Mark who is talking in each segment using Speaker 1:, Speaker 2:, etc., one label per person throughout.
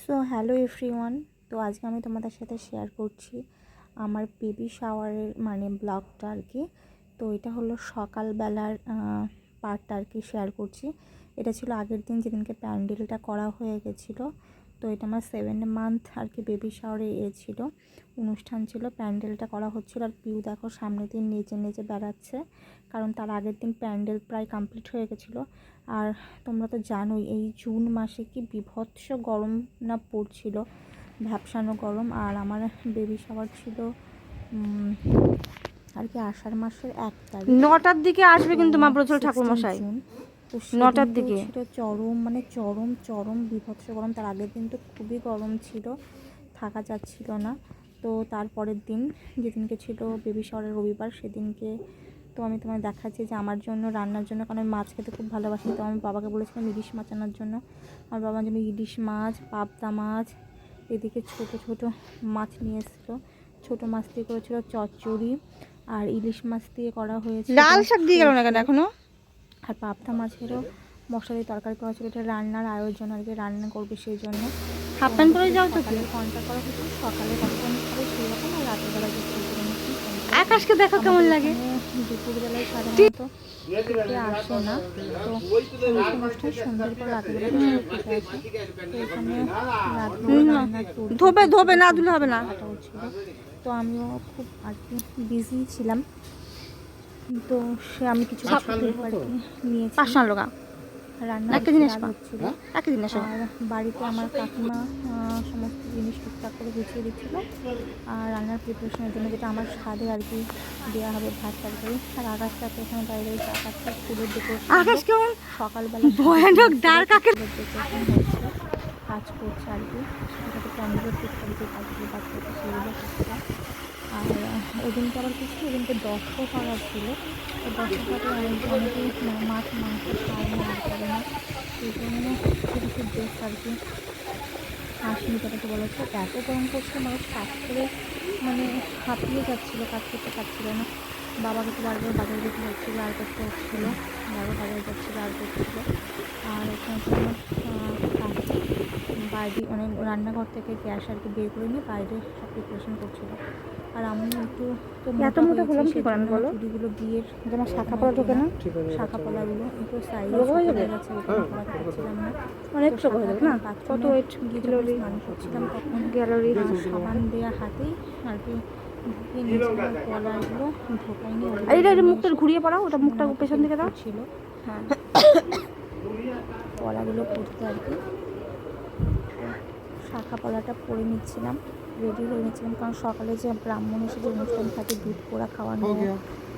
Speaker 1: So hello everyone. তো আজকে আমি তোমাদের সাথে শেয়ার করছি আমার বেবি শাওয়ারের ব্লগটা আর কি। তো এটা হলো সকালবেলার পার্টটা আর কি শেয়ার করছি। এটা ছিল আগের দিন যেদিনকে প্যান্ডেলটা করা হয়ে গেছিলো। তো এটা আমার 7 মান্থ আর কি বেবি শাওয়ারে ছিল, অনুষ্ঠান ছিল, প্যান্ডেলটা করা হচ্ছিলো। আর পিউ দেখো সামনে দিন নেচে নেচে বেড়াচ্ছে, কারণ তার আগের দিন প্যান্ডেল প্রায় কমপ্লিট হয়ে গেছিলো। আর তোমরা তো জানোই এই জুন মাসে কি বিভৎস গরম না পড়ছিল, ভ্যাপসানো গরম। আর আমার বেবি শাওয়ার ছিল আর কি আষাঢ় মাসের 1 তারিখ,
Speaker 2: 9টার দিকে আসবে কিন্তু মা প্রচুর ঠাকুরমশাই।
Speaker 1: তো
Speaker 2: 9টার দিকে
Speaker 1: ছিল চরম চরম চরম বিভৎস গরম। তার আগের দিন তো খুবই গরম ছিল, থাকা যাচ্ছিল না। তো তারপরের দিন যেদিনকে ছিল বেবি শাওয়ারের রবিবার, সেদিনকে তো আমি তোমায় দেখাচ্ছি যে আমার জন্য রান্নার জন্য, কারণ আমি মাছ খেতে খুব ভালোবাসি। তো আমি বাবাকে বলেছিলাম ইলিশ মাছ আনার জন্য। আমার বাবার জন্য ইলিশ মাছ, পাবদা মাছ, এদিকে ছোট ছোট মাছ নিয়ে এসেছিলো। ছোটো মাছ দিয়ে করেছিল চচ্চড়ি, আর ইলিশ মাছ দিয়ে করা হয়েছে
Speaker 2: লাল শাক দিয়ে গেল না কেন এখনো।
Speaker 1: আর পাবদা মাছেরও মশলা দিয়ে তরকারি করা ছিল। এটা রান্নার আয়োজন আর কি, রান্না করবে সেই জন্য।
Speaker 2: হাফ প্যান্ট পরে যাও তো,
Speaker 1: ঘন্টা করা হয়েছে সকালে কখন খাবে সেই রকম, আর রাতের বেলা যে
Speaker 2: আকাশকে দেখো কেমন লাগে।
Speaker 1: দুপুরবেলায় সাধারণত আসে না, তো অনুষ্ঠান সন্ধ্যের পর রাতের বেলা খেতে আসে। তো এখানে
Speaker 2: ধোবে ধোবে না, ধুলে হবে না।
Speaker 1: তো আমিও খুব আর কি বিজি ছিলাম, তো সে আমি কিছু নিয়েছি।
Speaker 2: 500 টাকা
Speaker 1: রান্না হচ্ছিল। আর বাড়িতে আমার কাকিমা সমস্ত জিনিস টুকটাক করে গুছিয়ে দিচ্ছিল আর রান্নার প্রিপারেশনের জন্য, যেটা আমার স্বাদে আর কি দেওয়া হবে ভাত তরকারি। আর আকাশটাকে এখানে বাইরে চা খাচ্ছে, স্কুলের দিকে
Speaker 2: আকাশ কেমন
Speaker 1: সকালবেলা
Speaker 2: ভয়ানক ডার্ক আকাশ
Speaker 1: হচ্ছে, কাজ করছে আর কি। সেটাকে প্যান্ডেলের টুকটাক যে কাজগুলো কাজ করছে সেগুলো করছে। আর ওদিনকে আবার কিছু ওদিনকে দশটা করা ছিল। তো 10টাতে অনেকেই মাছ মাংস খায় না, আর করে না, সেই জন্য কিছু ড্রেস আর কি আসেনি। তাদেরকে বলেছে এত গরম করছে, মানুষ কাজ করে হাঁপিয়ে যাচ্ছিলো, কাজ করতে পারছিল না। বাবাকে তো বারবার বাজারে যেতে হচ্ছিলো, আর করতে হচ্ছিলো, বারবার বাজারে যাচ্ছিলো, আর করছিলো। আর এখানে বাইরে রান্নাঘর থেকে গ্যাস আর কি বের করে নিয়ে বাইরে সব প্রিপারেশন করছিলো। আর আমি একটু
Speaker 2: এত মোটা হলাম কি করেন বলো,
Speaker 1: চুড়িগুলো বিয়ের
Speaker 2: যেমন শাখা পলা ঢোকে না,
Speaker 1: শাখা পলাগুলো একটু সাইজ
Speaker 2: হয়ে যাবে, অনেক ছোট হয়ে যাবে না। কত ওয়েট গ্যালারি
Speaker 1: স্নান করছিলাম তখন গ্যালারি সাবান দেওয়া হাতেই আর কি ঢুকিয়ে নিয়েছিলাম পলাগুলো, ঢোকাইনি।
Speaker 2: আর এটা মুখটা ঘুরিয়ে পড়াও, ওটা মুখটা পেছন দিকে দাও
Speaker 1: ছিল। হ্যাঁ, পলাগুলো পরতে আর কি শাখা পলাটা পরে নিচ্ছিলাম, রেডি হয়ে নিচ্ছিলাম, কারণ সকালে যে ব্রাহ্মণ এসে যে অনুষ্ঠান থাকে দুধ পোড়া খাওয়ানো,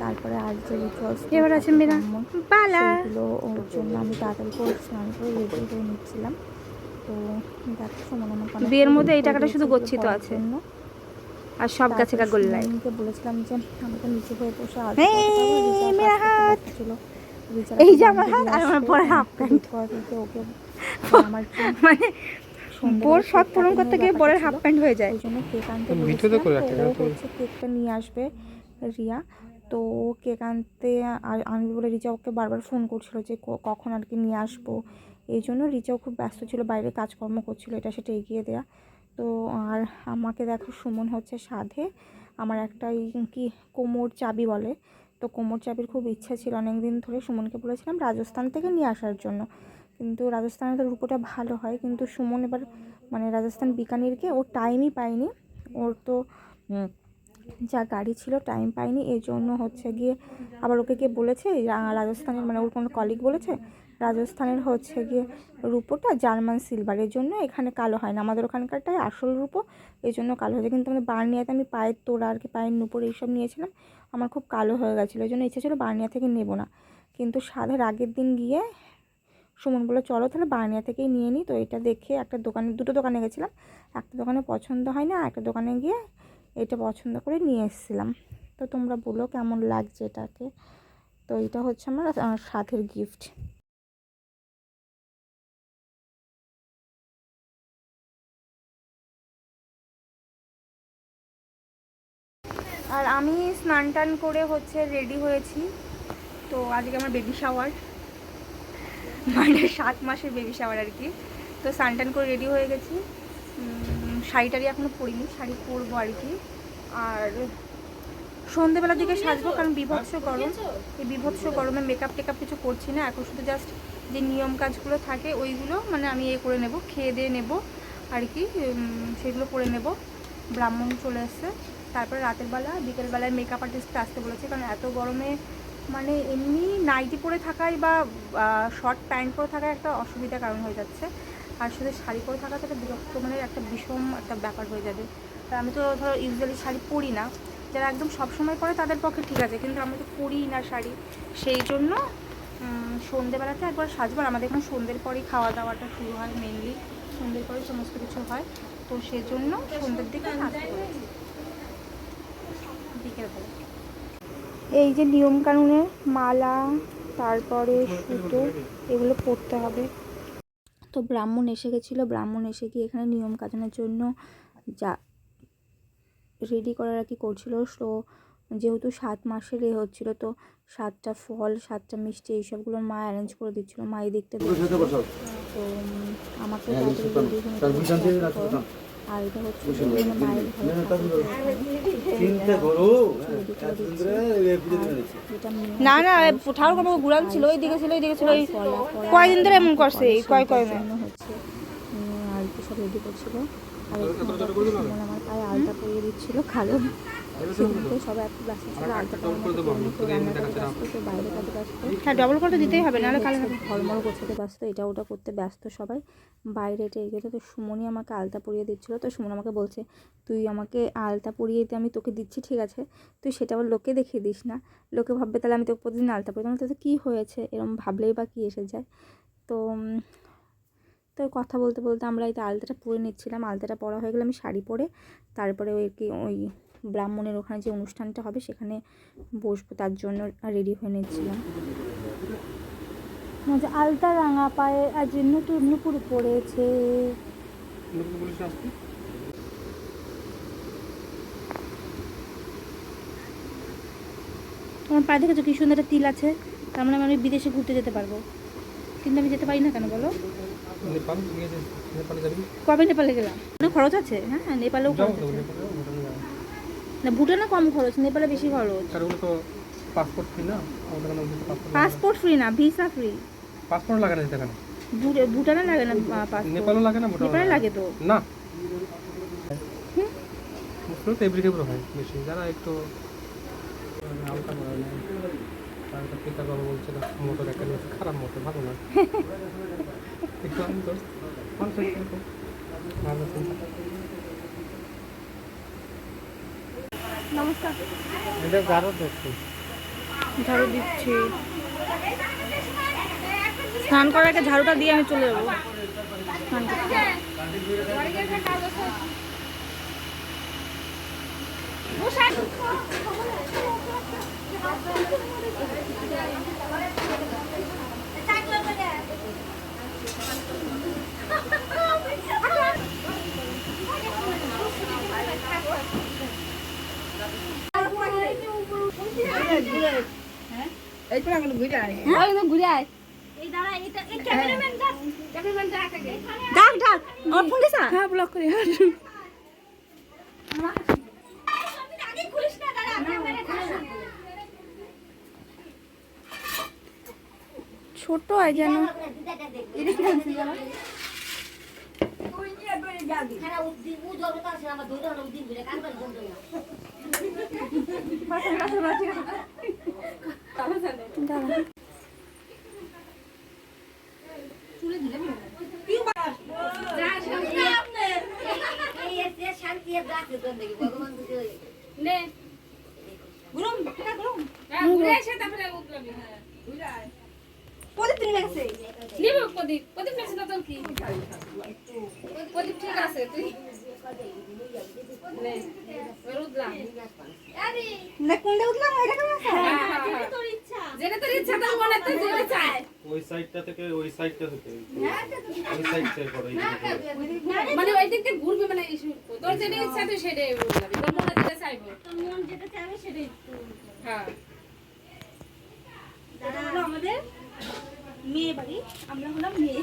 Speaker 1: তারপরে আর যে রিচুয়ালস সেগুলো ওর জন্য আমি তাড়াতাড়ি করে স্নান করে রেডি হয়ে নিচ্ছিলাম। তো দেখো আমার
Speaker 2: বিয়ের মধ্যে এই টাকাটা শুধু গচ্ছিত আছে আর সব গাছে গোল্লাই।
Speaker 1: আমি বলেছিলাম যে আমাকে নিচে হয়ে বসে ছিল,
Speaker 2: এই যে আমার হাত আর আমার পরে হাফ প্যান্ট,
Speaker 1: ওকে আমার
Speaker 2: বোর শখ পূরণ করতে গিয়ে বরের হাফ প্যান্ট হয়ে যায়।
Speaker 1: ওই জন্য কেক আনতে বলেছিলাম, তো হচ্ছে কেকটা নিয়ে আসবে রিয়া। তো কেক আনতে আনবে বলে রিচা ওকে বারবার ফোন করছিল যে কখন আর কি নিয়ে আসবো। এই জন্য রিচাও খুব ব্যস্ত ছিল, বাইরে কাজকর্ম করছিল, এটা সেটা এগিয়ে দেয়া। তো আর আমাকে দেখো সুমন হচ্ছে সাধে আমার একটা কি কোমর চাবি বলে, তো কোমর চাবির খুব ইচ্ছা ছিল অনেক দিন ধরে। সুমনকে বলেছিলাম রাজস্থান থেকে নিয়ে আসার জন্য, কিন্তু রাজস্থানে তো রূপোটা ভালো হয়, কিন্তু সুমন এবার রাজস্থান বিকানিরকে ওর টাইমই পায়নি, ওর তো যা গাড়ি ছিল টাইম পায়নি। এই জন্য হচ্ছে গিয়ে আবার ওকে গিয়ে বলেছে রাজস্থানের ওর কোনো কলিগ বলেছে রাজস্থানের হচ্ছে গিয়ে রূপোটা জার্মান সিলভার, এর জন্য এখানে কালো হয় না, আমাদের ওখানকারটাই আসল রূপো, এই জন্য কালো হয়েছে। কিন্তু আমাদের বার্নিয়াতে আমি পায়ের তোড়া আর কি পায়ের নুপুর এইসব নিয়েছিলাম, আমার খুব কালো হয়ে গেছিলো, এই জন্য ইচ্ছা ছিল বার্নিয়া থেকে নেবো না। কিন্তু সাধের আগের দিন গিয়ে সুমন বলে চলো তাহলে বার্নিয়া থেকেই নিয়ে নিই। তো এটা দেখে একটা দোকানে, দুটো দোকানে গেছিলাম, একটা দোকানে পছন্দ হয় না, একটা দোকানে গিয়ে এটা পছন্দ করে নিয়ে এসেছিলাম। তো তোমরা বলো কেমন লাগছে এটাকে। তো এটা হচ্ছে আমার সাধের গিফট।
Speaker 2: আর আমি স্নান টান করে হচ্ছে রেডি হয়েছি। তো আজকে আমার বেবি শাওয়ার, 7 মাসের বেবি শাওয়ার আর কি। তো স্নান টান করে রেডি হয়ে গেছি। শাড়িটারি এখনও পরিনি, শাড়ি পরবো আর কি। আর সন্ধেবেলার দিকে সাজবো, কারণ বিভৎস গরম, এই বিভৎস গরমে মেকআপ টেকআপ কিছু করছি না এখন, শুধু জাস্ট যে নিয়ম কাজগুলো থাকে ওইগুলো মানে আমি করে নেব, খেয়ে দিয়ে নেব আর কি, সেগুলো করে নেব। ব্রাহ্মণ চলে এসছে, তারপরে রাতের বেলা বিকেলবেলায় মেকআপ আর্টিস্টকে আসতে বলেছে, কারণ এত গরমে মানে এমনি নাইটি পরে থাকাই বা শর্ট প্যান্ট পরে থাকায় একটা অসুবিধার কারণ হয়ে যাচ্ছে, আর শুধু শাড়ি পরে থাকা তো একটা বিরক্ত মানে একটা বিষম একটা ব্যাপার হয়ে যাবে। আর আমি তো ধরো ইউজুয়ালি শাড়ি পরি না, যারা একদম সবসময় পরে তাদের পক্ষে ঠিক আছে, কিন্তু আমি তো পরিই না শাড়ি, সেই জন্য সন্ধ্যেবেলাতে একবার সাজবার। আমাদের এখানে সন্ধ্যের পরেই খাওয়া দাওয়াটা শুরু হয়, মেনলি সন্ধ্যের পরেই সমস্ত কিছু হয়, তো সেজন্য সন্ধ্যের দিকে নাচতে করেছি বিকেলবেলা। এই যে নিয়মকানুনের মালা, তারপরে সুতো, এগুলো পরতে হবে। তো ব্রাহ্মণ এসে গেছিলো, ব্রাহ্মণ এসে গিয়ে এখানে নিয়ম কাজনের জন্য যা রেডি করার আর কি করছিল। তো যেহেতু 7 মাসের হচ্ছিলো, তো 7টা ফল 7টা মিষ্টি এইসবগুলো মা অ্যারেঞ্জ করে দিচ্ছিলো, মা এই দিকটা দিচ্ছিল। তো আমাকে আর এটা হচ্ছে মায়ের না না ঠাকুর কোনো ঘুরান ছিল, ওই দিকে ছিল, ওই দিকে ছিল, কয়দিন ধরে এমন করছে, কয়দিন হচ্ছে আর কি সব রেডি করছিল। আর আমার পায়ে আলতা পরিয়ে দিচ্ছিল, কারণ সবাই একটু ব্যস্ত ছিল, আলতা ব্যস্ত, বাইরে কাজে ব্যস্ত। হ্যাঁ, ডবল করে দিতেই হবে, নাহলে কালো হবে। ফলমল গোছাতে ব্যস্ত, এটা ওটা করতে ব্যস্ত সবাই, বাইরে এটা এগিয়ে। তো সুমনই আমাকে আলতা পরিয়ে দিচ্ছিলো। তো সুমন আমাকে বলছে, তুই আমাকে আলতা পরিয়ে দিতে আমি তোকে দিচ্ছি, ঠিক আছে, তুই সেটা আবার লোকে দেখিয়ে দিস না, লোকে ভাববে তাহলে আমি তোকে প্রতিদিন আলতা পরি, তাহলে তো কী হয়েছে, এরকম ভাবলেই বা কী এসে যায়। তো তো কথা বলতে বলতে আমরা এই আলতাটা পরে নিচ্ছিলাম। আলতাটা পরা হয়ে গেলে আমি শাড়ি পরে তারপরে ওই ব্রাহ্মণের ওখানে যে অনুষ্ঠানটা হবে সেখানে বসবো, তার জন্য রেডি হয়ে নিচ্ছিলাম। আলতা রাঙা পায়ে আজ নতুন নুপুর পড়েছে। আমার পায়ে দেখেছো কি সুন্দর একটা তিল আছে, তার মানে আমি বিদেশে ঘুরতে যেতে পারবো, কিন্তু আমি যেতে পারি না কেন বলো? কবে নেপালে গেলাম? খরচ আছে, হ্যাঁ নেপালেও খরচ আছে না, ভুটানে কম খরচ, নেপালে বেশি খরচ। পাসপোর্ট ফ্রি না, ভিসা ফ্রি।
Speaker 3: পাসপোর্ট লাগে না এখানে,
Speaker 2: ভুটানে লাগে না,
Speaker 3: নেপালে লাগে না,
Speaker 2: নেপালে লাগে তো
Speaker 3: না। মুসলিম তো এভরিডে হয় বেশি, যারা একটু হালকা পড়ে না, তার একটা পিতার বাবা বলছিল মোটর একটা খারাপ মোটর, ভালো না একটু আমি তো ভালো চিন্তা।
Speaker 2: নমস্কার,
Speaker 3: এটা ঝাড়ু দিচ্ছি,
Speaker 2: ঝাড়ু দিচ্ছি, স্নান করার আগে ঝাড়ুটা দিয়ে আমি চলে যাবো স্নান করতে। ছোট হয় যেন
Speaker 3: ওই সাইডটা থেকে ওই সাইডটা থেকে ওই সাইড থেকে করো,
Speaker 4: মানে ওই দিক থেকে ঘুরবে, মানে তোর যেটা ইচ্ছা তুই সেটাই বলবি, তোর মনে যেটা চাইবো, তোর মন যেটা চাইবে সেটাই। হ্যাঁ,
Speaker 2: এটা হলো আমাদের মেয়ে বাড়ি, আমরা হলাম মেয়ে।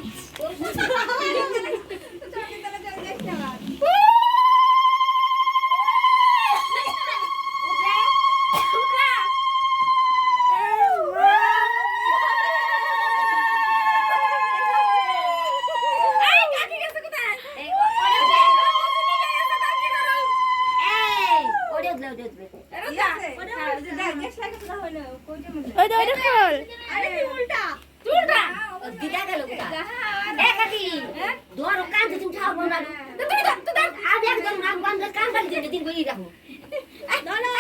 Speaker 2: ওই তো ওইটা খোল।
Speaker 4: চুলটা
Speaker 5: দিদা গেল কোথায় এ কাকি ধরো কান থেকে উঠাও বলা
Speaker 4: তুমি তো
Speaker 5: আজ একদম নাম বন্ধ কান কান দিয়ে দিন বলি রাখো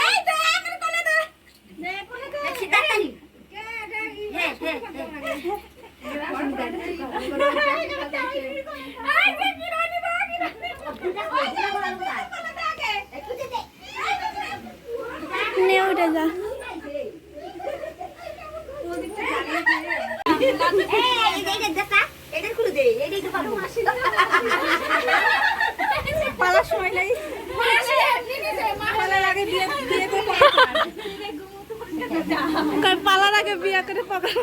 Speaker 4: এই তো আমার কোলে দে
Speaker 5: দেখছি তাড়াতাড়ি হ্যাঁ হ্যাঁ
Speaker 4: আই যে কি রানি বাকি
Speaker 2: নে ওইটা যা। পালার সময় নাই, পালার আগে বিয়ে বিয়ে করে পালার আগে বিয়ে করে পকার